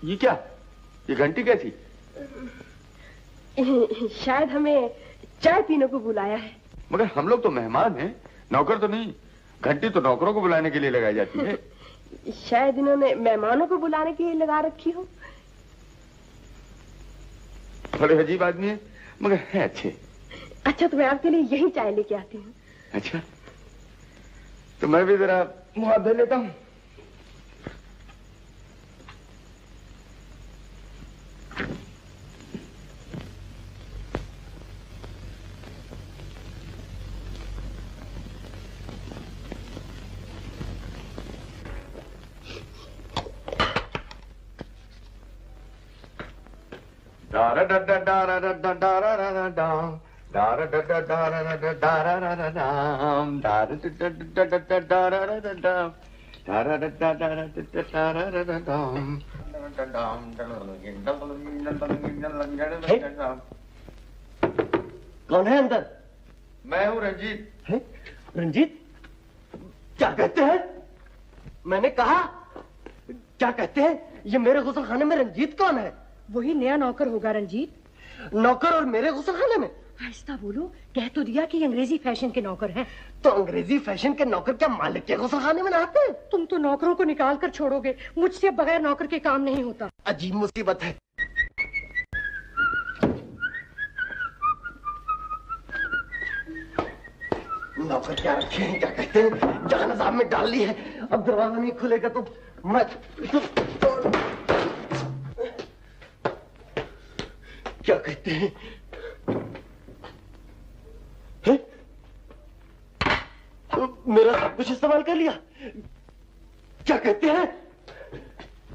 ये क्या? ये घंटी कैसी? शायद हमें चाय पीने को बुलाया है। मगर हम लोग तो मेहमान हैं, नौकर तो नहीं। घंटी तो नौकरों को बुलाने के लिए लगाई जाती है। शायद इन्होंने मेहमानों को बुलाने के लिए लगा रखी हो। बड़े अजीब आदमी है, मगर है अच्छे। अच्छा, तो मैं आपके लिए यही चाय लेके आती हूँ। अच्छा, तो मैं भी जरा मुंह हाथ धो लेता हूँ। कौन है अंदर? मैं हूँ रंजीत। है? रंजीत? क्या कहते हैं? मैंने कहा क्या कहते हैं? ये मेरे गुसलखाने में रंजीत कौन है? वही नया नौकर होगा रंजीत। नौकर और मेरे गुसलखाने में? आहिस्ता बोलो, कह तो दिया कि अंग्रेजी फैशन के नौकर हैं। तो अंग्रेजी फैशन के नौकर क्या मालिक के गुसलखाने में नहाते हैं? तुम तो नौकरों को निकाल कर छोड़ोगे, मुझसे बगैर नौकर के काम नहीं होता। अजीब मुसीबत है। नौकर क्या रखे हैं? क्या कहते हैं? जान अज़ाब में डाल ली है। अब दरवाजा नहीं खुलेगा तो मैं क्या कहते हैं? है? मेरा सब कुछ इस्तेमाल कर लिया। क्या कहते हैं?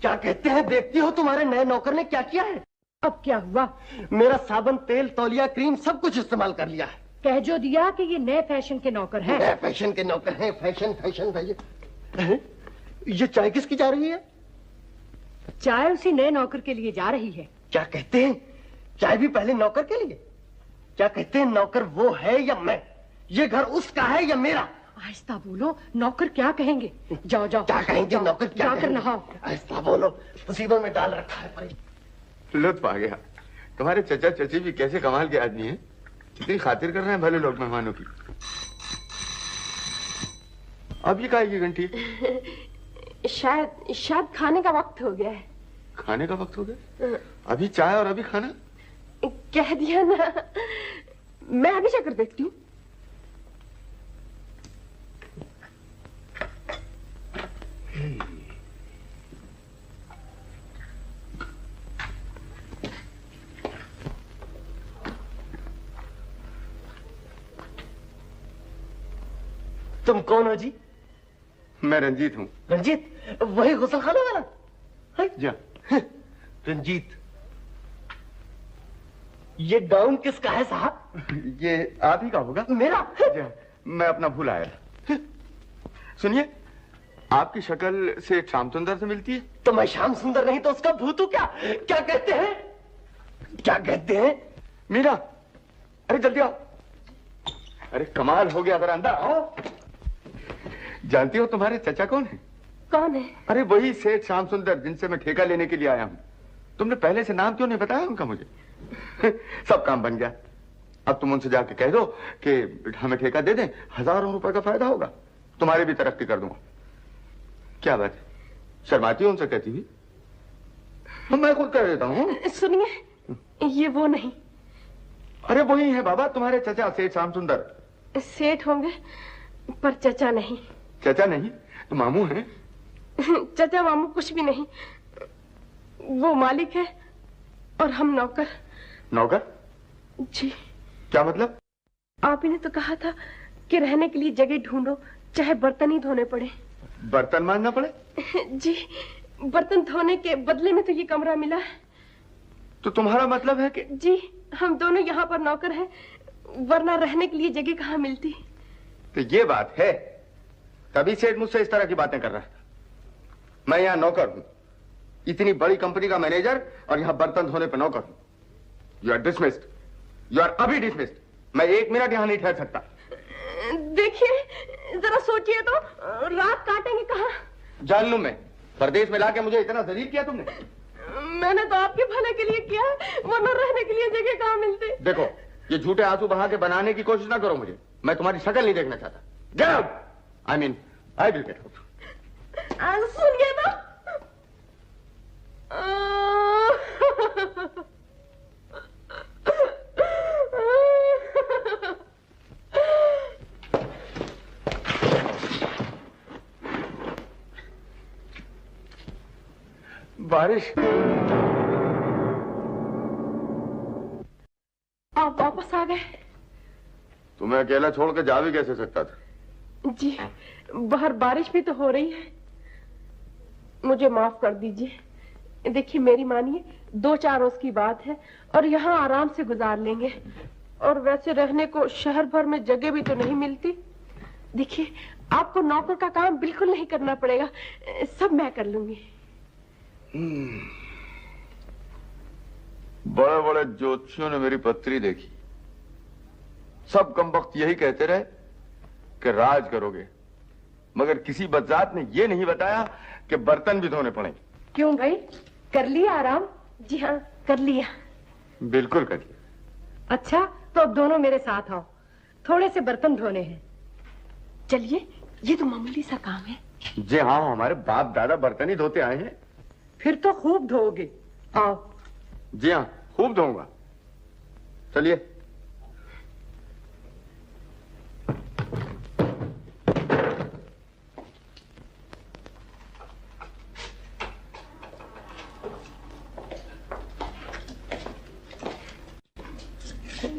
क्या कहते हैं? देखती हो तुम्हारे नए नौकर ने क्या किया है? अब क्या हुआ? मेरा साबुन, तेल, तौलिया, क्रीम सब कुछ इस्तेमाल कर लिया है। कह जो दिया कि ये नए फैशन के नौकर हैं। नए फैशन के नौकर हैं। Fashion fashion fashion. ये चाय किसकी जा रही है? चाय उसी नए नौकर के लिए जा रही है। क्या कहते हैं? चाय भी पहले नौकर के लिए? क्या कहते हैं? नौकर वो है या मैं? ये घर उसका है या मेरा? आहिस्ता बोलो, नौकर क्या कहेंगे? जाओ जाओ। क्या कहेंगे नौकर? क्या जाकर नहाओ। आहिस्ता बोलो, मुसीबत में डाल रखा है पर। लुत्फ आ गया। तुम्हारे चचा चची भी कैसे कमाल के आदमी हैं, कितनी खातिर कर रहे हैं भले लोग मेहमानों की। अब ये काहे की घंटी? शायद खाने का वक्त हो गया है। खाने का वक्त हो गया? अभी चाय और अभी खाना? कह दिया ना। मैं अभी जाकर देखती हूँ। तुम कौन हो जी? मैं रंजीत हूँ। रंजीत? वही गुसलखाना वाला? जा। रंजीत, ये गाउन किसका है साहब? ये आप ही का होगा। मेरा? जा, मैं अपना भूल आया। सुनिए, आपकी शक्ल से श्याम सुंदर से मिलती है। तो मैं श्याम सुंदर नहीं तो उसका भूत हूँ क्या? क्या कहते हैं? क्या कहते हैं? मीरा, अरे जल्दी आओ। अरे कमाल हो गया, जरा अंदर आओ। जानती हो तुम्हारे चचा कौन है? कौन है? अरे वही सेठ श्याम सुंदर जिनसे मैं ठेका लेने के लिए आया हूँ। तुमने पहले से नाम क्यों नहीं बताया उनका मुझे? सब काम बन गया। अब तुम उनसे जाके कह दो कि हमें ठेका दे दें, हजारों रुपए का फायदा होगा, तुम्हारी भी तरक्की कर दूंगा। क्या बात है, शर्माती हो उनसे कहती हुई? मैं खुद कह देता हूँ। सुनिए, ये वो नहीं। अरे वही है बाबा, तुम्हारे चचा सेठ श्याम सुंदर। सेठ होंगे पर चचा नहीं। चचा नहीं तो मामू हैं। चचा मामू कुछ भी नहीं, वो मालिक है और हम नौकर। नौकर? जी। क्या मतलब? आप ही ने तो कहा था कि रहने के लिए जगह ढूंढो, चाहे बर्तन ही धोने पड़े। बर्तन मांजना पड़े? जी, बर्तन धोने के बदले में तो ये कमरा मिला है। तो तुम्हारा मतलब है कि? जी, हम दोनों यहाँ पर नौकर हैं, वरना रहने के लिए जगह कहाँ मिलती। तो ये बात है, तभी सेठ मुझसे इस तरह की बातें कर रहा था। मैं यहाँ नौकर हूँ, इतनी बड़ी कंपनी का मैनेजर, और यहाँ बर्तन धोने पर नौकर हूँ। You are dismissed, you are अभी डिसमिस्ड। मैं 1 मिनट यहाँ नहीं ठहर सकता। देखिए, जरा सोचिए तो, रात काटेंगे कहाँ? जान लूं मैं, परदेश में लाके मुझे इतना जलील किया तुमने। मैंने तो आपके भले के लिए किया, वरना रहने के लिए जगह कहाँ मिलती। देखो, ये झूठे आंसू बहा के बनाने की कोशिश ना करो मुझे। मैं तुम्हारी शक्ल नहीं देखना चाहता। Get out! I mean, I will get out. सुनिए तो। बारिश, आप वापस आ गए? तुम्हें अकेला छोड़ के जा भी कैसे सकता था? जी, बाहर बारिश भी तो हो रही है। मुझे माफ कर दीजिए। देखिए मेरी मानिए, 2-4 रोज की बात है और यहाँ आराम से गुजार लेंगे। और वैसे रहने को शहर भर में जगह भी तो नहीं मिलती। देखिए, आपको नौकर का काम बिल्कुल नहीं करना पड़ेगा, सब मैं कर लूंगी। बड़े बड़े ज्योतिषियों ने मेरी पत्री देखी, सब कमबख्त यही कहते रहे कि राज करोगे, मगर किसी बदजात ने यह नहीं बताया कि बर्तन भी धोने पड़ेंगे। क्यों भाई, कर लिया आराम? जी हाँ, कर लिया। बिल्कुल कर लिया। अच्छा, तो अब दोनों मेरे साथ आओ, थोड़े से बर्तन धोने हैं। चलिए, ये तो मामूली सा काम है। जी हाँ, हमारे बाप दादा बर्तन ही धोते आए हैं। फिर तो खूब धोओगे। आओ। जी हाँ, खूब धोऊंगा। चलिए।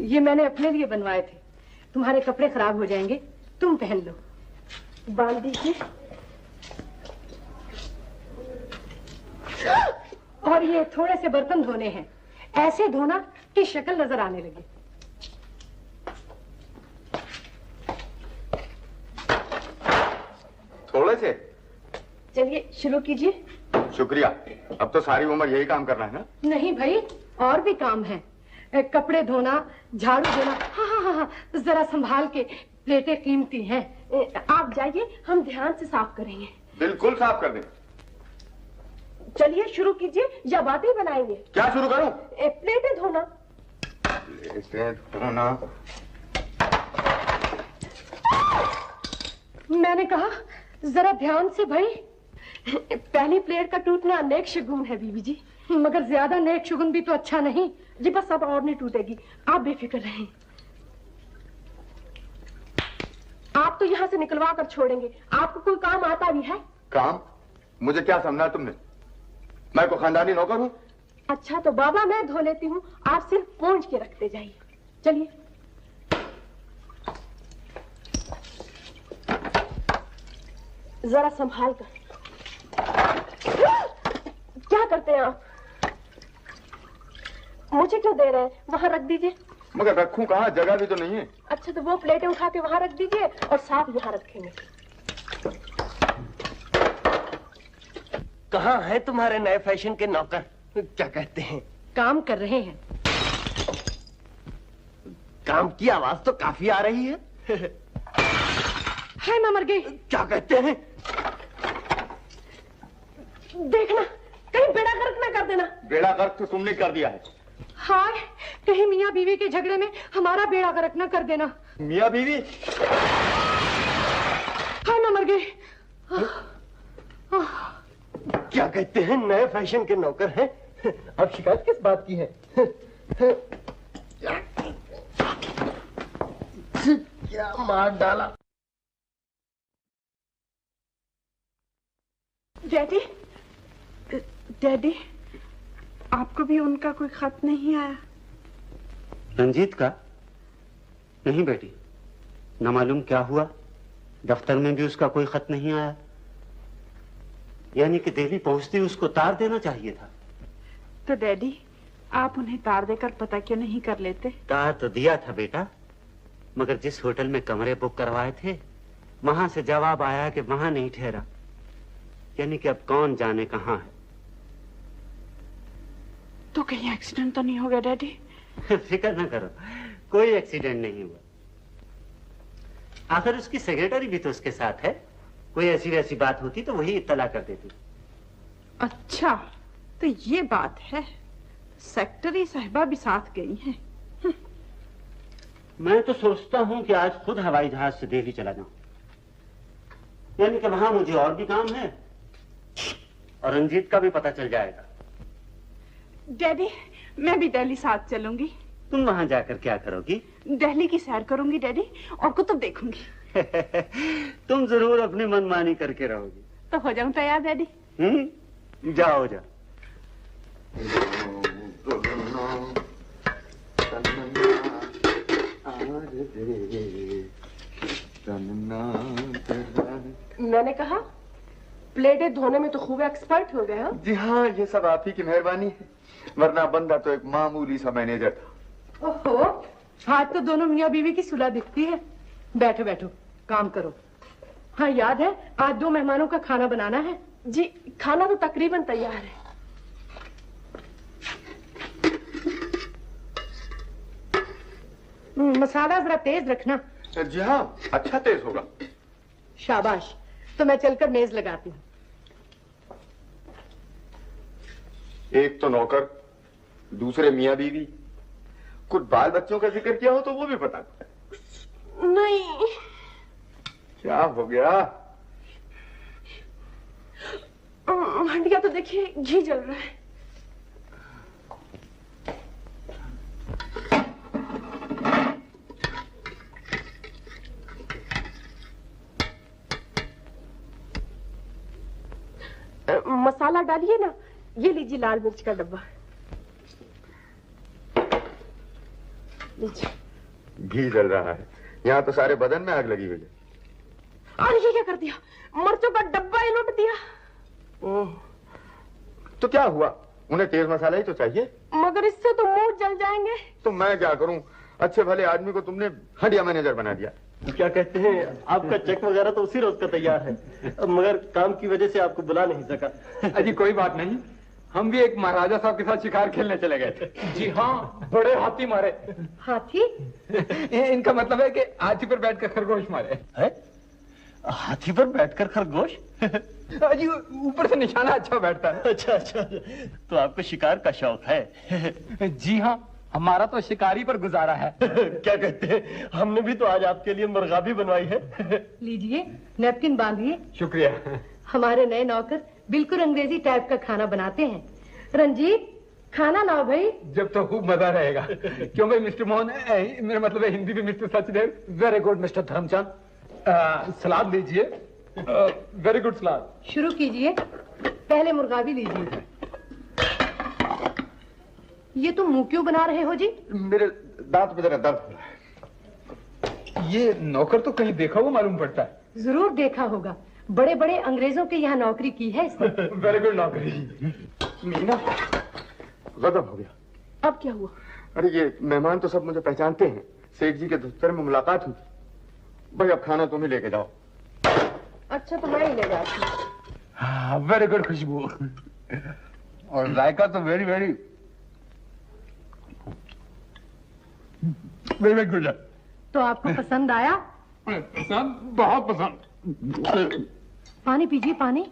ये मैंने अपने लिए बनवाए थे, तुम्हारे कपड़े खराब हो जाएंगे, तुम पहन लो। बांध दीजिए। और ये थोड़े से बर्तन धोने हैं, ऐसे धोना कि शक्ल नजर आने लगे। थोड़े से? चलिए शुरू कीजिए। शुक्रिया। अब तो सारी उम्र यही काम करना है ना? नहीं भाई, और भी काम है। कपड़े धोना, झाड़ू देना। हाँ हाँ हाँ हाँ, जरा संभाल के, प्लेटें कीमती हैं। आप जाइए, हम ध्यान से साफ करेंगे। बिल्कुल साफ कर दें। चलिए शुरू कीजिए, या बातें बनाएंगे? क्या शुरू करूं? प्लेटें धोना। प्लेटें धोना? मैंने कहा जरा ध्यान से भाई। पहली प्लेट का टूटना अनेक शगुन है बीबी जी। मगर ज्यादा नेक शुगुन भी तो अच्छा नहीं। जी बस अब और नहीं टूटेगी, आप बेफिक्र रहें। आप तो यहाँ से निकलवा कर छोड़ेंगे, आपको कोई काम आता भी है? काम? मुझे क्या समझा तुमने? मैं को खानदानी नौकर हूँ? अच्छा तो बाबा मैं धो लेती हूँ, आप सिर्फ पोंछ के रखते जाइए। चलिए। जरा संभाल कर। क्या करते हैं आप? मुझे क्यों दे रहे हैं? वहां रख दीजिए। मगर रखूं कहाँ, जगह भी तो नहीं है। अच्छा तो वो प्लेटें उठा के वहां रख दीजिए और साथ यहाँ रखेंगे। कहाँ है तुम्हारे नए फैशन के नौकर? क्या कहते हैं? काम कर रहे हैं। काम की आवाज तो काफी आ रही है। हाय मैं मर गई। क्या कहते हैं? देखना कहीं बेड़ा गर्क ना कर देना। बेड़ा गर्क तो तुमने कर दिया है। हाय, कहीं मियाँ बीवी के झगड़े में हमारा बेड़ा गर्क ना कर देना। मियाँ बीवी? हाय मैं मर गई। क्या कहते हैं, नए फैशन के नौकर हैं? अब शिकायत किस बात की है? क्या मार डाला। डैडी, डैडी, आपको भी उनका कोई खत नहीं आया? रंजीत का? नहीं बेटी, न मालूम क्या हुआ, दफ्तर में भी उसका कोई खत नहीं आया। यानी कि दिल्ली पहुंचते ही उसको तार देना चाहिए था। तो डैडी, आप उन्हें तार देकर पता क्यों नहीं कर लेते? तार तो दिया था बेटा, मगर जिस होटल में कमरे बुक करवाए थे वहां से जवाब आया कि वहां नहीं ठहरा। यानी कि अब कौन जाने कहां है। तो कहीं एक्सीडेंट तो नहीं हो गया डैडी? फिक्र न करो, कोई एक्सीडेंट नहीं हुआ। आखिर उसकी सेक्रेटरी भी तो उसके साथ है, कोई ऐसी वैसी बात होती तो वही इत्तला कर देती। अच्छा, तो ये बात है, सेक्रेटरी साहिबा भी साथ गई हैं। मैं तो सोचता हूं कि आज खुद हवाई जहाज से दिल्ली चला जाऊं, यानी कि वहां मुझे और भी काम है और रंजीत का भी पता चल जाएगा। डैडी, मैं भी दिल्ली साथ चलूंगी। तुम वहां जाकर क्या करोगी? दिल्ली की सैर करूंगी डैडी, और कुतुब देखूंगी। तुम जरूर अपनी मनमानी करके रहोगी। तो हो जाऊं तैयार डैडी? जाओ जाओ। मैंने कहा प्लेटें धोने में तो खूब एक्सपर्ट हो गए हो। जी हाँ, ये सब आप ही की मेहरबानी है, वरना बंदा तो एक मामूली सा मैनेजर था। ओहो, आज तो दोनों मियाँ बीवी की सुलह दिखती है। बैठो बैठो, काम करो। हाँ, याद है आज 2 मेहमानों का खाना बनाना है। जी, खाना तो तकरीबन तैयार है। मसाला जरा तेज रखना। जी हाँ, अच्छा तेज होगा। शाबाश। तो मैं चलकर मेज लगाती हूँ। एक तो नौकर, दूसरे मियाँ बीवी, कुछ बाल बच्चों का जिक्र किया हो तो वो भी बता। नहीं। क्या हो गया? हंडिया तो देखिए, घी जल रहा है। मसाला डालिए ना। ये लीजिए लाल मिर्च का डब्बा। लीजिए। घी जल रहा है, यहाँ तो सारे बदन में आग लगी हुई है। और ये क्या कर दिया? मिर्चों का डब्बा ही लुट दिया। ओह, तो क्या हुआ? उन्हें तेज मसाला ही तो चाहिए। मगर इससे तो मुंह जल जाएंगे। तो मैं क्या करूं? अच्छे भले आदमी को तुमने हंडिया मैनेजर बना दिया। क्या कहते हैं, आपका चेक वगैरह तो उसी रोज का तैयार है, मगर काम की वजह से आपको बुला नहीं सका। अजी कोई बात नहीं, हम भी एक महाराजा साहब के साथ शिकार खेलने चले गए थे। जी हाँ, बड़े हाथी मारे। हाथी? इनका मतलब है कि हाथी पर बैठकर खरगोश मारे। है? हाथी पर बैठकर खरगोश? अजी ऊपर से निशाना अच्छा बैठता है। अच्छा अच्छा, तो आपको शिकार का शौक है? जी हाँ, हमारा तो शिकारी पर गुजारा है। क्या कहते हैं, हमने भी तो आज आपके लिए मुर्गाबी बनवाई है। लीजिए, नैपकिन बांधिए। शुक्रिया। हमारे नए नौकर बिल्कुल अंग्रेजी टाइप का खाना बनाते हैं। रंजीत, खाना लाओ भाई। जब तो खूब मजा रहेगा। क्यों भाई मिस्टर मोहन? मेरा मतलब है हिंदी में mister Sachdev. Very good mister Dharmchand. सलाद लीजिए। वेरी गुड सलाद। शुरू कीजिए। पहले मुर्गाबी लीजिए। ये तुम मुंह क्यों बना रहे हो जी? मेरे दांत में जरा दर्द हो रहा है। ये नौकर तो कहीं देखा हुआ मालूम पड़ता है। जरूर देखा होगा, बड़े बड़े अंग्रेजों के यहाँ नौकरी की है इसने। वेरी गुड नौकरी। मीना, गजब हो गया। अब क्या हुआ? अरे ये मेहमान तो सब मुझे पहचानते हैं, सेठ जी के दफ्तर में मुलाकात हुई। भाई अब खाना तुम ही लेके जाओ। अच्छा, तो मैं ही ले जाती हूँ। वेरी गुड खुशबू, और जायका तो वेरी वेरी वेरी गुड। तो आपको पसंद आया? पसंद, बहुत पसंद। पानी पीजिए, पानी।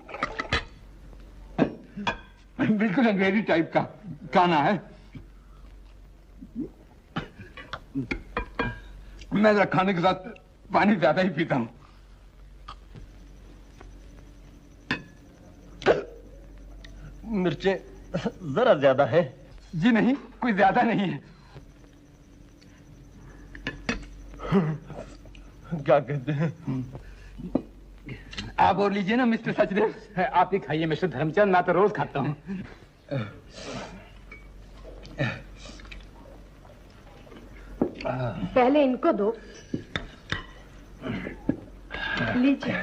बिल्कुल अंग्रेजी टाइप का खाना है। मैं जरा खाने के साथ पानी ज्यादा ही पीता हूँ। मिर्चें जरा ज्यादा है। जी नहीं, कोई ज्यादा नहीं है। क्या कहते हैं, आप और लीजिए ना मिस्टर सचदेव। आप ही खाइए मिस्टर धर्मचंद, मैं तो रोज खाता हूँ। पहले इनको दो। लीजिए।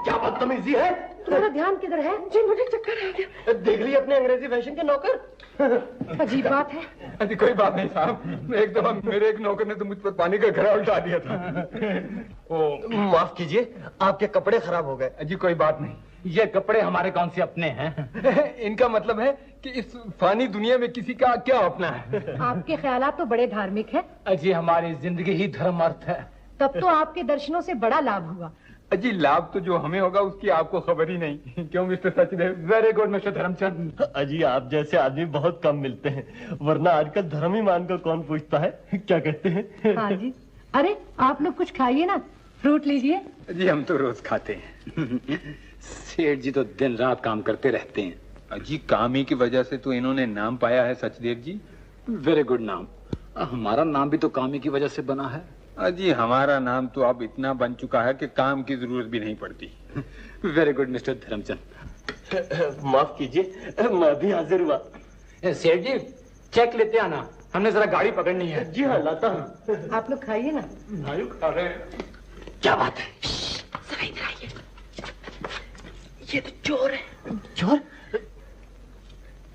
क्या बदतमीजी है? तुम्हारा ध्यान किधर है? जी मुझे चक्कर आ गया। देख लिए अपने अंग्रेजी फैशन के नौकर। अजीब बात है। अजी कोई बात नहीं साहब, एक दफा मेरे एक नौकर ने तो मुझ पर पानी का घड़ा उल्टा दिया था। ओ माफ कीजिए, आपके कपड़े खराब हो गए। अजी कोई बात नहीं, ये कपड़े हमारे कौन से अपने हैं। इनका मतलब है कि इस फानी दुनिया में किसी का क्या अपना है। आपके ख्यालात तो बड़े धार्मिक है। अजी हमारी जिंदगी ही धर्म अर्थ है। तब तो आपके दर्शनों से बड़ा लाभ हुआ। अजी लाभ तो जो हमें होगा उसकी आपको खबर ही नहीं। क्यों mister Sachdev? Very good mister Dharamchand. अजी आप जैसे आदमी बहुत कम मिलते हैं, वरना आजकल धर्म ही मान कर कौन पूछता है। क्या कहते हैं? हाँ जी। अरे आप लोग कुछ खाइए ना, फ्रूट लीजिए। जी हम तो रोज खाते हैं। सेठ जी तो दिन रात काम करते रहते हैं। अजी काम ही की वजह से तो इन्होंने नाम पाया है सचदेव जी। वेरी गुड नाम। हमारा नाम भी तो काम ही की वजह से बना है। अजी हमारा नाम तो अब इतना बन चुका है कि काम की जरूरत भी नहीं पड़ती। Very good mister Dharamchand. माफ कीजिए, मैं भी हाजिर हुआ। सेठ जी चेक लेते आना, हमने जरा गाड़ी पकड़नी है। जी हाँ, लाता हूँ। आप लोग खाइए ना। भाई खा रहे हैं। क्या बात है? जरा इधर आइए। ये तो चोर है। चोर?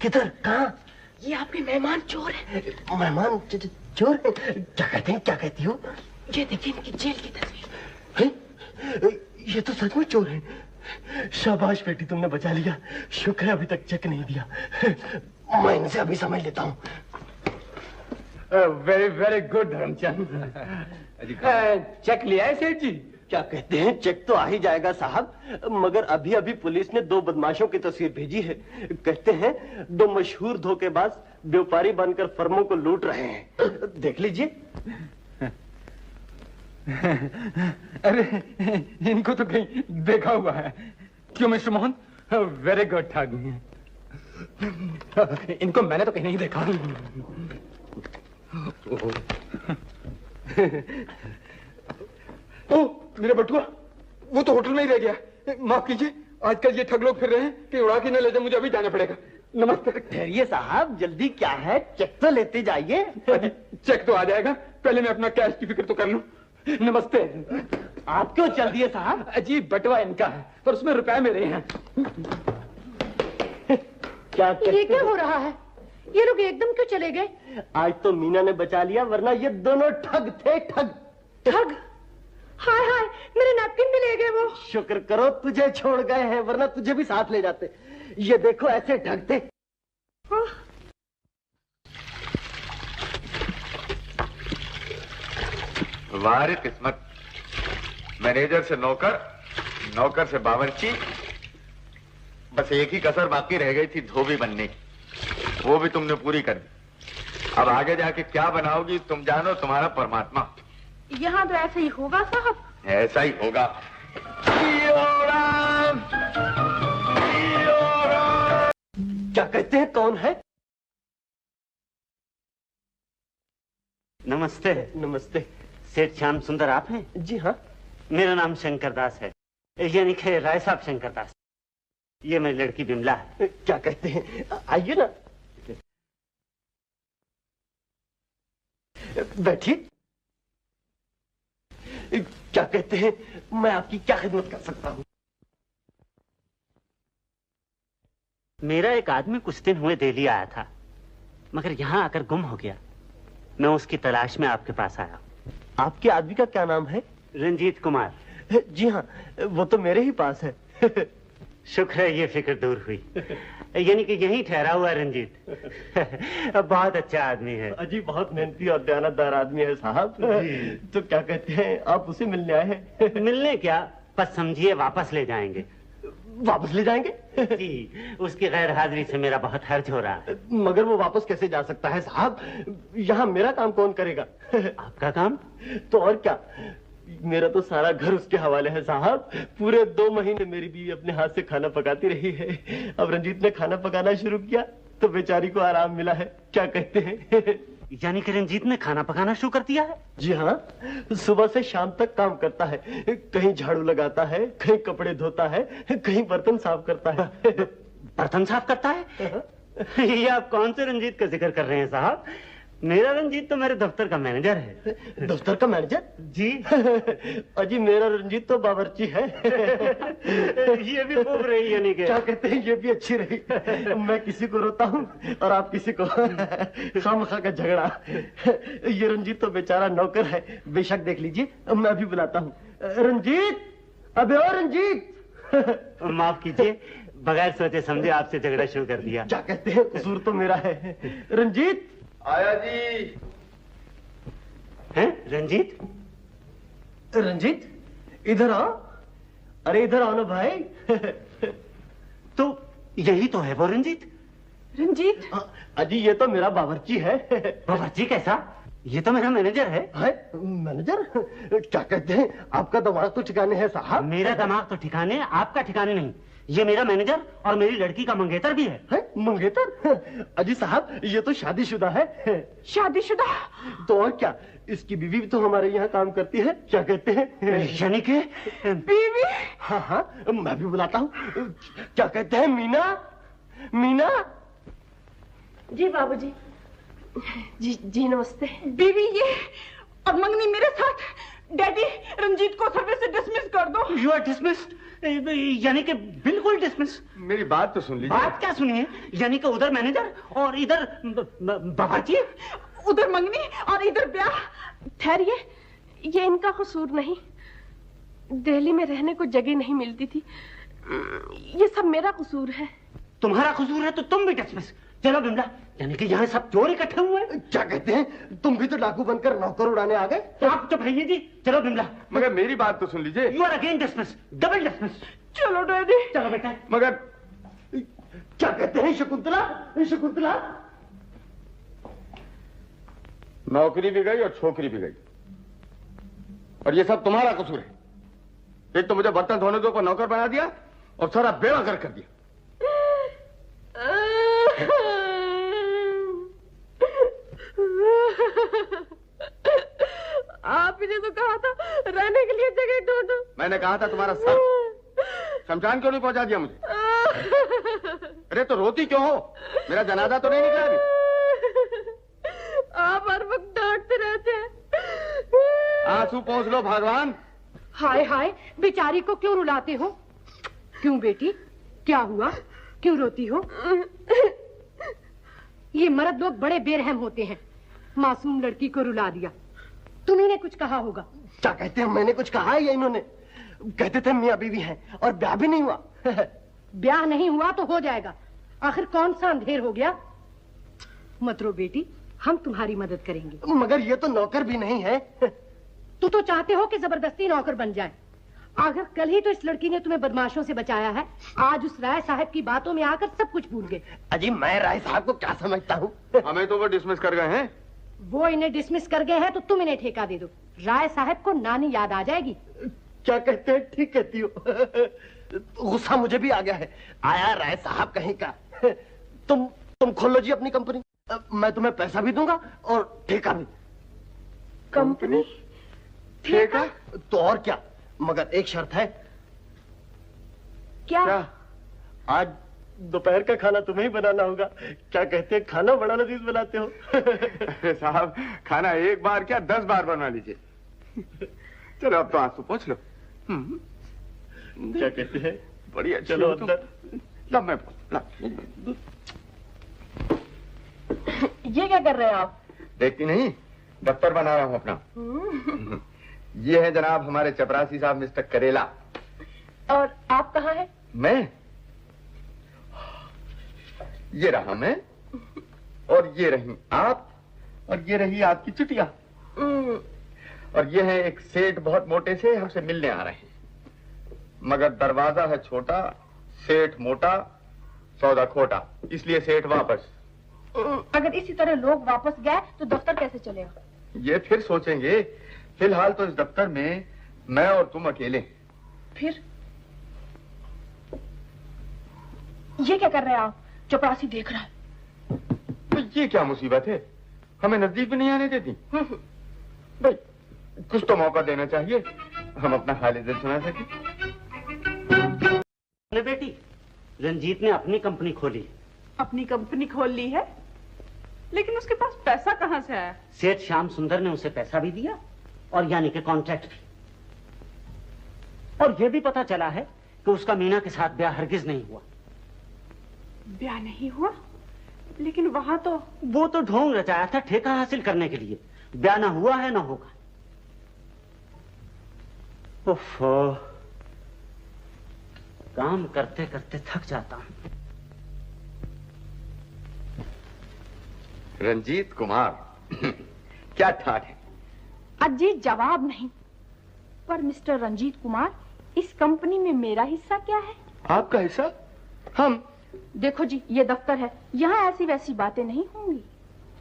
किधर? कहाँ? ये आपके मेहमान चोर है। मेहमान चोर? क्या कहते हैं? क्या कहती हो? ये देखिए इनकी जेल की तस्वीर। हैं? ये तो सच में चोर है। शाबाश बेटी, तुमने बचा लिया। शुक्र है अभी तक चेक नहीं दिया। मैं इनसे अभी समझ लेता हूँ। Very very good Dharamchand. Cheque लिया है सेठ जी? क्या कहते हैं? चेक तो आ ही जाएगा साहब, मगर अभी अभी पुलिस ने 2 बदमाशों की तस्वीर भेजी है। कहते हैं 2 मशहूर धोखेबाज व्यापारी बनकर फर्मों को लूट रहे हैं। देख लीजिए। अरे इनको तो कहीं देखा हुआ है। क्यों मिस्टर मोहन? वेरी गुड ठग। इनको मैंने तो कहीं नहीं देखा। ओ मेरा बटुआ, वो तो होटल में ही रह गया। माफ कीजिए, आजकल ये ठग लोग फिर रहे हैं कि उड़ा के न ले जाए, मुझे अभी जाना पड़ेगा। नमस्ते। ठहरिए साहब, जल्दी क्या है? चेक तो लेते जाइए। चेक तो आ जाएगा, पहले मैं अपना कैश की फिक्र तो कर लूं। नमस्ते। आप क्यों चल दिए साहब? अजीब बटवा इनका है, पर उसमें रुपए मेरे हैं। क्या ये क्या हो रहा है? ये लोग एकदम क्यों चले गए? आज तो मीना ने बचा लिया, वरना ये दोनों ठग थे। ठग ठग? हाय हाय, मेरे नैपकिन भी ले गए वो। शुक्र करो तुझे छोड़ गए हैं, वरना तुझे भी साथ ले जाते। ये देखो ऐसे ठग थे। वाह किस्मत। मैनेजर से नौकर, नौकर से बावर्ची, बस एक ही कसर बाकी रह गई थी, धोबी बनने की। वो भी तुमने पूरी कर दी। अब आगे जाके क्या बनाओगी तुम जानो, तुम्हारा परमात्मा। यहाँ तो ऐसे ही होगा साहब। ऐसा ही होगा। क्या कहते हैं? कौन है? नमस्ते। नमस्ते। सेठ श्याम सुंदर आप हैं? जी हाँ। मेरा नाम शंकर दास है, यानी कि राय साहब शंकर दास। ये मेरी लड़की बिमला है। क्या कहते हैं? आइए ना, बैठिए। क्या कहते हैं? मैं आपकी क्या खिदमत कर सकता हूँ? मेरा एक आदमी कुछ दिन हुए दिल्ली आया था, मगर यहाँ आकर गुम हो गया। मैं उसकी तलाश में आपके पास आया। आपके आदमी का क्या नाम है? रंजीत कुमार। जी हाँ, वो तो मेरे ही पास है। शुक्र है ये फिक्र दूर हुई। यानी कि यहीं ठहरा हुआ रंजीत। बहुत अच्छा आदमी है। अजी बहुत मेहनती और दयानतदार आदमी है साहब। तो क्या कहते हैं, आप उसे मिलने आए हैं? मिलने क्या, बस समझिए वापस ले जाएंगे। वापस ले जाएंगे? जी, उसकी गैर हाजिरी से मेरा बहुत हर्ज हो रहा है। मगर वो वापस कैसे जा सकता है साहब? यहाँ मेरा काम कौन करेगा? आपका काम? तो और क्या, मेरा तो सारा घर उसके हवाले है साहब। पूरे 2 महीने मेरी बीवी अपने हाथ से खाना पकाती रही है। अब रंजीत ने खाना पकाना शुरू किया तो बेचारी को आराम मिला है। क्या कहते हैं? यानी कि रंजीत ने खाना पकाना शुरू कर दिया है? जी हाँ, सुबह से शाम तक काम करता है। कहीं झाड़ू लगाता है, कहीं कपड़े धोता है, कहीं बर्तन साफ करता है। बर्तन साफ करता है? ये आप कौन से रंजीत का जिक्र कर रहे हैं साहब? मेरा रंजीत तो मेरे दफ्तर का मैनेजर है। दफ्तर का मैनेजर? जी। अजी मेरा रंजीत तो बावर्ची है। ये भी खूब रही, यानी कि क्या कहते हैं, ये भी अच्छी रही। मैं किसी को रोता हूँ और आप किसी को। खामखा का झगड़ा। ये रंजीत तो बेचारा नौकर है। बेशक देख लीजिए, मैं अभी बुलाता हूँ। रंजीत, अबे ओ रंजीत। माफ कीजिए, बगैर सोचे समझे आपसे झगड़ा शुरू कर दिया। क्या कहते हैं, कसूर तो मेरा है। रंजीत आया जी। हैं? रंजीत? रंजीत इधर आओ। अरे इधर आओ ना भाई। तो यही तो है वो रंजीत। रंजीत? अजी ये तो मेरा बावर्ची है। बावर्ची कैसा? ये तो मेरा मैनेजर है। मैनेजर? क्या कहते हैं, आपका दिमाग तो ठिकाने है साहब। मेरा दिमाग तो ठिकाने, आपका ठिकाने नहीं। ये मेरा मैनेजर और मेरी लड़की का मंगेतर भी है। मंगेतर? अजी साहब ये तो शादीशुदा है। शादीशुदा? तो और क्या, इसकी बीवी भी तो हमारे यहाँ काम करती है। क्या कहते हैं? यानी कि बीवी? हाँ हाँ, मैं भी बुलाता हूँ। क्या कहते हैं? मीना, मीना। जी बाबूजी। जी नमस्ते। बीवी ये और मंगनी मेरे साथ। डैडी रंजीत को सर्विस से डिसमिस कर दो। You are dismissed? यानी कि बिल्कुल डिसमिस? मेरी बात तो सुन लीजिए। बात क्या सुनिए? यानी कि उधर मैनेजर और इधर बावर्ची, उधर मंगनी और इधर ब्याह। ठहरिए, ये इनका कसूर नहीं। दिल्ली में रहने को जगह नहीं मिलती थी, ये सब मेरा कसूर है। तुम्हारा कसूर है तो तुम भी डिसमिस। चलो बिमला, यानी कि यहाँ सब चोर इकट्ठे हुए हैं। क्या कहते हैं, तुम भी तो डाकू बनकर नौकर उड़ाने आ गए? तो आप तो भैया जी, चलो बिमला। मगर मेरी बात तो सुन लीजिए। You are again dismiss, double dismiss. चलो डैडी। चलो बेटा। मगर क्या कहते हैं शकुंतला? शकुंतला? नौकरी भी गई और छोकरी भी गई, और ये सब तुम्हारा कसूर है। एक तो मुझे बर्तन धोने को नौकर बना दिया और सारा बेड़ा गर्क कर दिया। आपने तो कहा था रहने के लिए जगह ढूंढो। मैंने कहा था तुम्हारा सर शमशान क्यों नहीं पहुंचा दिया मुझे? अरे तो रोती क्यों हो? मेरा जनाजा तो नहीं निकला अभी। आप हर वक्त डांटते रहते हैं। आंसू पहुंच लो भगवान। हाय हाय, बेचारी को क्यों रुलाते हो? क्यों बेटी, क्या हुआ? क्यों रोती हो? ये मर्द लोग बड़े बेरहम होते हैं। मासूम लड़की को रुला दिया। तुम्ही ने कुछ कहा होगा। क्या कहते हैं, मैंने कुछ कहा है या इन्होंने? कहते थे मियाँ बीवी हैं और ब्याह भी नहीं हुआ। ब्याह नहीं हुआ तो हो जाएगा, आखिर कौन सा अंधेर हो गया। मत रो बेटी, हम तुम्हारी मदद करेंगे। मगर ये तो नौकर भी नहीं है। तू तो चाहते हो कि जबरदस्ती नौकर बन जाए। आखिर कल ही तो इस लड़की ने तुम्हें बदमाशों से बचाया है। आज उस राय साहब की बातों में आकर सब कुछ भूल गए। अजी मैं राय साहब को क्या समझता हूँ? हमें तो वो डिसमिस कर गए हैं। वो इन्हें डिसमिस कर गए हैं तो तुम इन्हें ठेका दे दो। राय साहब को नानी याद आ जाएगी। क्या कहते हैं, ठीक कहती हो। गुस्सा मुझे भी आ गया है। आया राय साहब कहीं का। तुम खोल लो जी अपनी कंपनी, मैं तुम्हें पैसा भी दूंगा और ठेका भी। कंपनी? ठेका? तो और क्या, मगर एक शर्त है। क्या? आज दोपहर का खाना तुम्हें ही बनाना होगा। क्या कहते हैं, खाना बड़ा लजीज बनाते हो। अरे साहब, खाना एक बार क्या 10 बार बनवा लीजिए। चलो अब तो आंसू पोंछ लो। क्या कहते हैं, बढ़िया। चलो अंदर। ला मैं ला। ये क्या कर रहे हैं आप? देखती नहीं, दफ्तर बना रहा हूं अपना। ये है जनाब हमारे चपरासी साहब मिस्टर करेला। और आप कहाँ हैं? मैं? ये रहा मैं, और ये रही आप, और ये रही आपकी चुटिया। और ये है एक सेठ बहुत मोटे से हमसे मिलने आ रहे हैं, मगर दरवाजा है छोटा, सेठ मोटा, सौदा खोटा, इसलिए सेठ वापस। अगर इसी तरह लोग वापस गए तो दफ्तर कैसे चलेगा? ये फिर सोचेंगे। फिलहाल तो इस दफ्तर में मैं और तुम अकेले। फिर ये क्या कर रहे हैं आप? चपरासी देख रहा है। तो ये क्या मुसीबत है, हमें नजदीक भी नहीं आने देती। भाई कुछ तो मौका देना चाहिए, हम अपना खाली दिल सुना सके। बेटी, रंजीत ने अपनी कंपनी खोली। अपनी कंपनी खोल ली है, लेकिन उसके पास पैसा कहाँ से आया? सेठ श्याम सुंदर ने उसे पैसा भी दिया और यानी कि कॉन्ट्रैक्ट भी। और यह भी पता चला है कि उसका मीना के साथ ब्याह हरगिज नहीं हुआ। ब्याह नहीं हुआ? लेकिन वहां तो वो तो ढोंग रचाया था ठेका हासिल करने के लिए। ब्याह ना हुआ है ना होगा। ओफो, काम करते करते थक जाता हूं। रंजीत कुमार क्या ठाठ है। अजी जवाब नहीं, पर मिस्टर रंजीत कुमार इस कंपनी में मेरा हिस्सा क्या है? आपका हिस्सा? हम? देखो जी, ये दफ्तर है, यहाँ ऐसी वैसी बातें नहीं होंगी।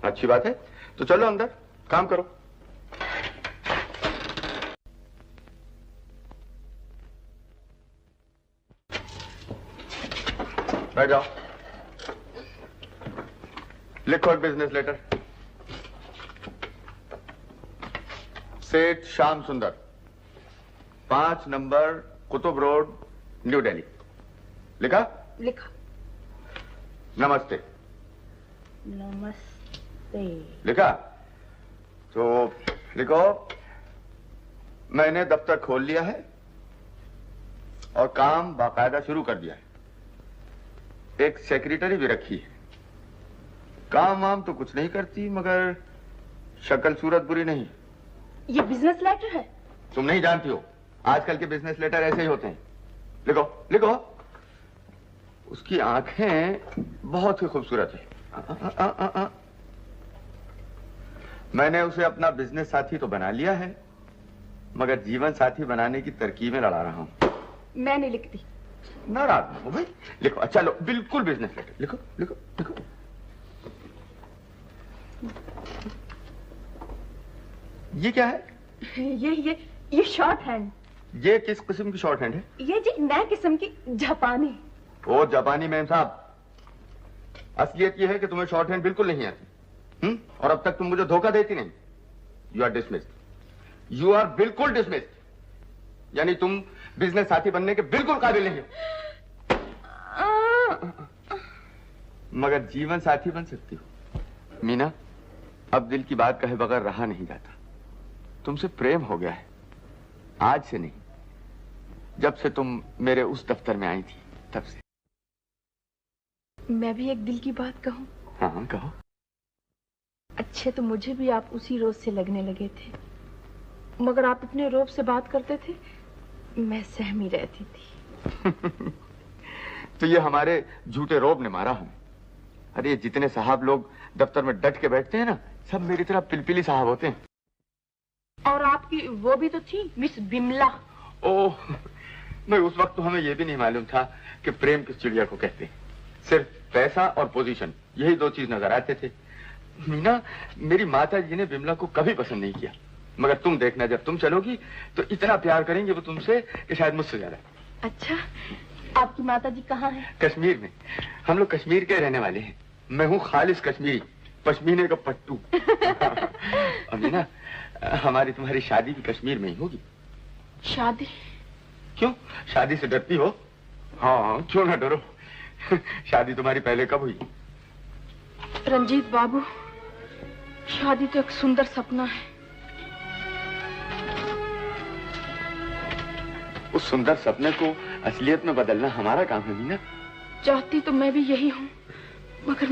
अच्छी बात है, तो चलो अंदर काम करो। बैठ जाओ, लिखो एक बिजनेस लेटर। सेठ श्याम सुंदर, 5 number Qutub road, new Delhi. लिखा? लिखा। नमस्ते। नमस्ते। लिखा? तो लिखो, मैंने दफ्तर खोल लिया है और काम बाकायदा शुरू कर दिया है। एक सेक्रेटरी भी रखी है। काम वाम तो कुछ नहीं करती, मगर शक्ल सूरत बुरी नहीं। ये बिजनेस लेटर है? तुम नहीं जानती हो, आजकल के बिजनेस लेटर ऐसे ही होते हैं। लिखो लिखो। उसकी आंखें बहुत ही खूबसूरत है। मैंने उसे अपना बिजनेस साथी तो बना लिया है, मगर जीवन साथी बनाने की तरकीबें लड़ा रहा हूं। मैं नहीं लिखती। नाराज ना हो भाई। लिखो, अच्छा लो, बिल्कुल बिजनेस लेटर लिखो लिखो लिखो। ये क्या है? ये शॉर्ट हैंड। ये किस किस्म की शॉर्ट हैंड है? ये जी नए किस्म की जापानी। ओ जापानी मैम साहब, असलियत ये है कि तुम्हें शॉर्ट हैंड बिल्कुल नहीं आती। और अब तक तुम मुझे धोखा देती नहीं। You are dismissed. You are बिल्कुल डिसमिस्ड। यानी तुम बिजनेस साथी बनने के बिल्कुल काबिल नहीं हो। मगर जीवन साथी बन सकती हो। मीना, अब दिल की बात कहे बगैर रहा नहीं जाता। तुमसे प्रेम हो गया है। आज से नहीं, जब से तुम मेरे उस दफ्तर में आई थी तब से। मैं भी एक दिल की बात कहूं? हाँ कहो। अच्छे तो मुझे भी आप उसी रोज से लगने लगे थे, मगर आप इतने रौब से बात करते थे, मैं सहमी रहती थी। तो ये हमारे झूठे रौब ने मारा हमें। अरे जितने साहब लोग दफ्तर में डट के बैठते हैं ना, सब मेरी तरह पिलपिली साहब होते हैं। और आपकी वो भी तो थी, मिस बिमला। ओह, मैं उस वक्त तो हमें यह भी नहीं मालूम था कि प्रेम किस चिड़िया को कहते हैं। सिर्फ पैसा और पोजीशन, यही 2 चीज नजर आते थे। मीना, मेरी माता जी ने बिमला को कभी पसंद नहीं किया, मगर तुम देखना, जब तुम चलोगी तो इतना प्यार करेंगे वो तुमसे कि शायद मुझसे ज्यादा। अच्छा, आपकी माता जी कहाँ है? कश्मीर में। हम लोग कश्मीर के रहने वाले हैं। मैं हूँ खालिस कश्मीरी, पश्मीने का पट्टू। मीना, हमारी तुम्हारी शादी भी कश्मीर में ही होगी। शादी? क्यों, शादी से डरती हो? हाँ, क्यों ना डरो। शादी तुम्हारी पहले कब हुई? रंजीत बाबू, शादी तो एक सुंदर सपना है। उस सुंदर सपने को असलियत में बदलना हमारा काम है मीना। चाहती तो मैं भी यही हूँ, मगर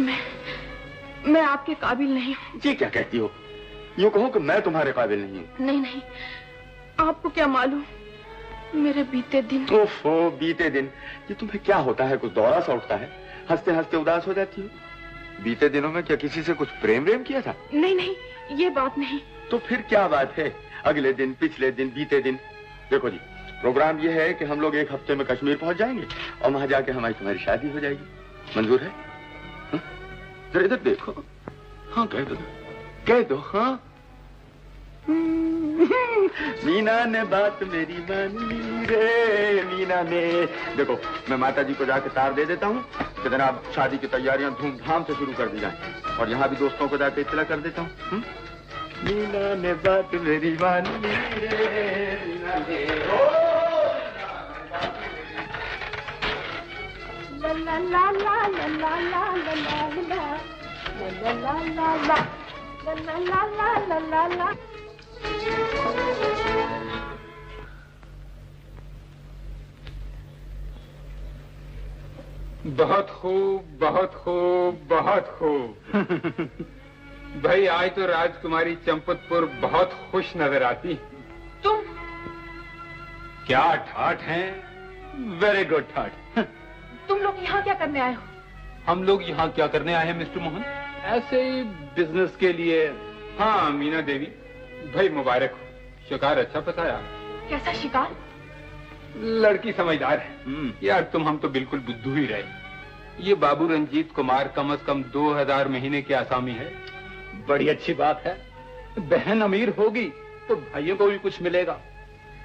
मैं आपके काबिल नहीं हूँ। ये क्या कहती हो? यूँ कहो कि मैं तुम्हारे काबिल नहीं हूँ। नहीं, आपको क्या मालूम, मेरे बीते दिन। ओफो, बीते दिन? ये तुम्हें क्या होता है? कुछ दौरा सा उठता है? हंसते हंसते उदास हो जाती हो। बीते दिनों में क्या किसी से कुछ प्रेम किया था? नहीं, ये बात नहीं। तो फिर क्या बात है? अगले दिन, पिछले दिन, बीते दिन। देखो जी, प्रोग्राम ये है कि हम लोग 1 हफ्ते में कश्मीर पहुंच जाएंगे और वहां जाके हमारी तुम्हारी शादी हो जाएगी। मंजूर है? जरा इधर देखो। हाँ कह दो, कह दो। हाँ। मीना ने बात मेरी मानी रे, मीना ने। देखो, मैं माता जी को जाके तार दे देता हूँ कि जनाब शादी की तैयारियां धूमधाम से शुरू कर दी जाएं, और यहाँ भी दोस्तों को जाके इत्तला कर देता हूँ। मीना ने बात मेरी मानी रे, मीना ने। ला ला ला ला ला ला ला ला ला ला ला ला ला। बहुत खूब, बहुत खूब, बहुत खूब। भाई, आज तो राजकुमारी चंपतपुर बहुत खुश नजर आती। तुम क्या ठाठ हैं? वेरी गुड ठाठ। तुम लोग यहाँ क्या करने आए हो? हम लोग यहाँ क्या करने आए हैं मिस्टर मोहन? ऐसे ही बिजनेस के लिए। हाँ मीना देवी, भाई मुबारक हो, शिकार अच्छा फंसाया। कैसा शिकार? लड़की समझदार है। यार तुम हम तो बिल्कुल बुद्धू ही रहे। ये बाबू रंजीत कुमार कम से कम 2000 महीने की आसामी है। बड़ी अच्छी बात है। बहन अमीर होगी तो भाइयों को भी कुछ मिलेगा,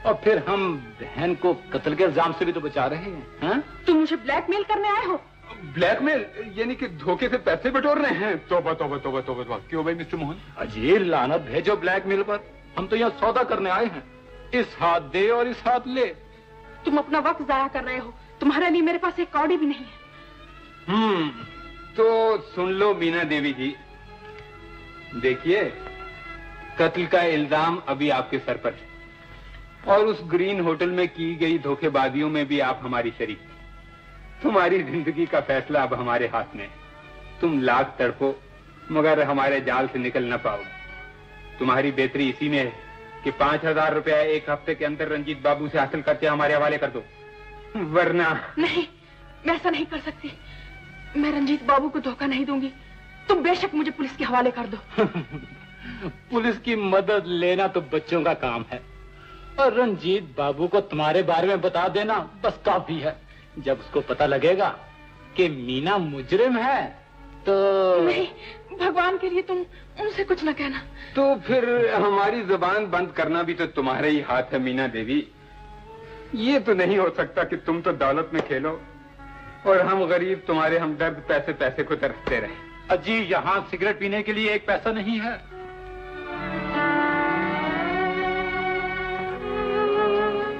और फिर हम बहन को कत्ल के इल्जाम से भी तो बचा रहे हैं। हाँ? तुम मुझे ब्लैकमेल करने आए हो? ब्लैकमेल यानी कि धोखे से पैसे बटोर रहे हैं? तौबा तौबा तौबा तौबा तौबा। क्यों भाई मिस्टर मोहन? अजीब लानत भेजो ब्लैकमेल पर। हम तो यहाँ सौदा करने आए हैं। इस हाथ दे और इस हाथ ले। तुम अपना वक्त जाया कर रहे हो। तुम्हारे लिए मेरे पास एक कौड़ी भी नहीं है। तो सुन लो मीना देवी जी, देखिए कत्ल का इल्जाम अभी आपके सर पर है, और उस ग्रीन होटल में की गई धोखेबाजियों में भी आप हमारी शरीक। तुम्हारी जिंदगी का फैसला अब हमारे हाथ में है। तुम लाख तड़पो मगर हमारे जाल से निकल न पाओगे। तुम्हारी बेहतरी इसी में है कि 5000 रुपया एक हफ्ते के अंदर रंजीत बाबू से हासिल करके हमारे हवाले कर दो, वरना। नहीं, मैं ऐसा नहीं कर सकती। मैं रंजीत बाबू को धोखा नहीं दूंगी। तुम बेशक मुझे पुलिस के हवाले कर दो। पुलिस की मदद लेना तो बच्चों का काम है, और रंजीत बाबू को तुम्हारे बारे में बता देना बस काफी है। जब उसको पता लगेगा कि मीना मुजरिम है तो। नहीं, भगवान के लिए तुम उनसे कुछ न कहना। तो फिर हमारी जुबान बंद करना भी तो तुम्हारे ही हाथ है मीना देवी। ये तो नहीं हो सकता कि तुम तो दौलत में खेलो और हम गरीब तुम्हारे हमदर्द पैसे पैसे को तरसते रहे। अजी यहाँ सिगरेट पीने के लिए एक पैसा नहीं है।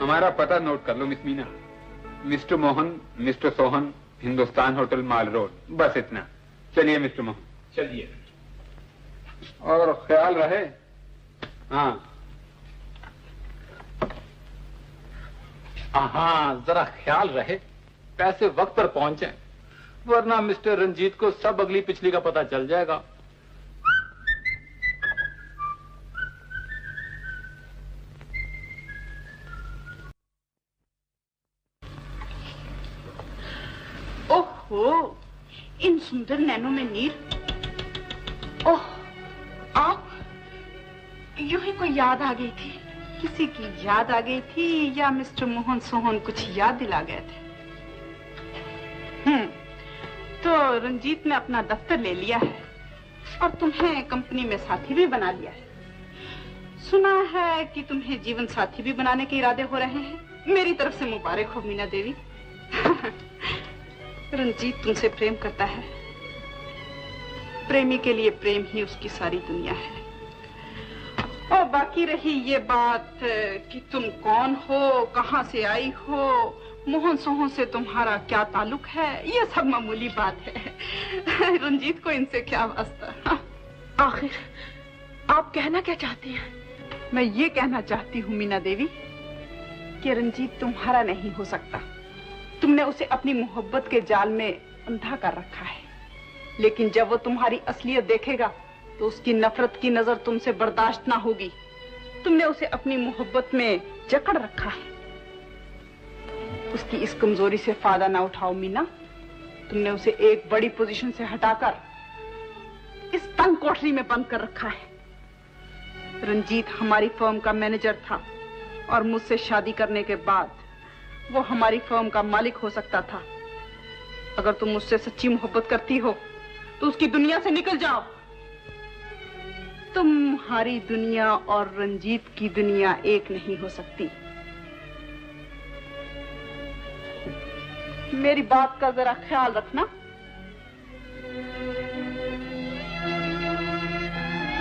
हमारा पता नोट कर लो miss Meena. Mister Mohan, mister Sohan, Hindustan hotel, माल रोड, बस इतना। चलिए मिस्टर मोहन, चलिए, और ख्याल रहे। हाँ हाँ, जरा ख्याल रहे पैसे वक्त पर पहुंच जाए, वरना मिस्टर रंजीत को सब अगली पिछली का पता चल जाएगा। ओहो, इन सुंदर नैनों में नीर। ओह, आप? यूं ही कोई याद आ गई थी? किसी की याद आ गई थी या मिस्टर मोहन सोहन कुछ याद दिला गए थे? तो रंजीत ने अपना दफ्तर ले लिया है और तुम्हें कंपनी में साथी भी बना लिया है। सुना है कि तुम्हें जीवन साथी भी बनाने के इरादे हो रहे हैं। मेरी तरफ से मुबारक हो मीना देवी। रंजीत तुमसे प्रेम करता है। प्रेमी के लिए प्रेम ही उसकी सारी दुनिया है। और बाकी रही ये बात कि तुम कौन हो, कहां से आई हो, मोहन सोहन से तुम्हारा क्या ताल्लुक है, ये सब मामूली बात है। रंजीत को इनसे क्या वास्ता। आखिर आप कहना क्या चाहती हैं? मैं ये कहना चाहती हूँ मीना देवी कि रंजीत तुम्हारा नहीं हो सकता। तुमने उसे अपनी मोहब्बत के जाल में अंधा कर रखा है, लेकिन जब वो तुम्हारी असलियत देखेगा तो उसकी नफरत की नजर तुमसे बर्दाश्त ना होगी। तुमने उसे अपनी मोहब्बत में जकड़ रखा है। उसकी इस कमजोरी से फायदा ना उठाओ मीना। तुमने उसे एक बड़ी पोजीशन से हटाकर इस तंग कोठरी में बंद कर रखा है। रंजीत हमारी फर्म का मैनेजर था और मुझसे शादी करने के बाद वो हमारी फर्म का मालिक हो सकता था। अगर तुम मुझसे सच्ची मोहब्बत करती हो तो उसकी दुनिया से निकल जाओ। तुम्हारी दुनिया और रंजीत की दुनिया एक नहीं हो सकती। मेरी बात का जरा ख्याल रखना।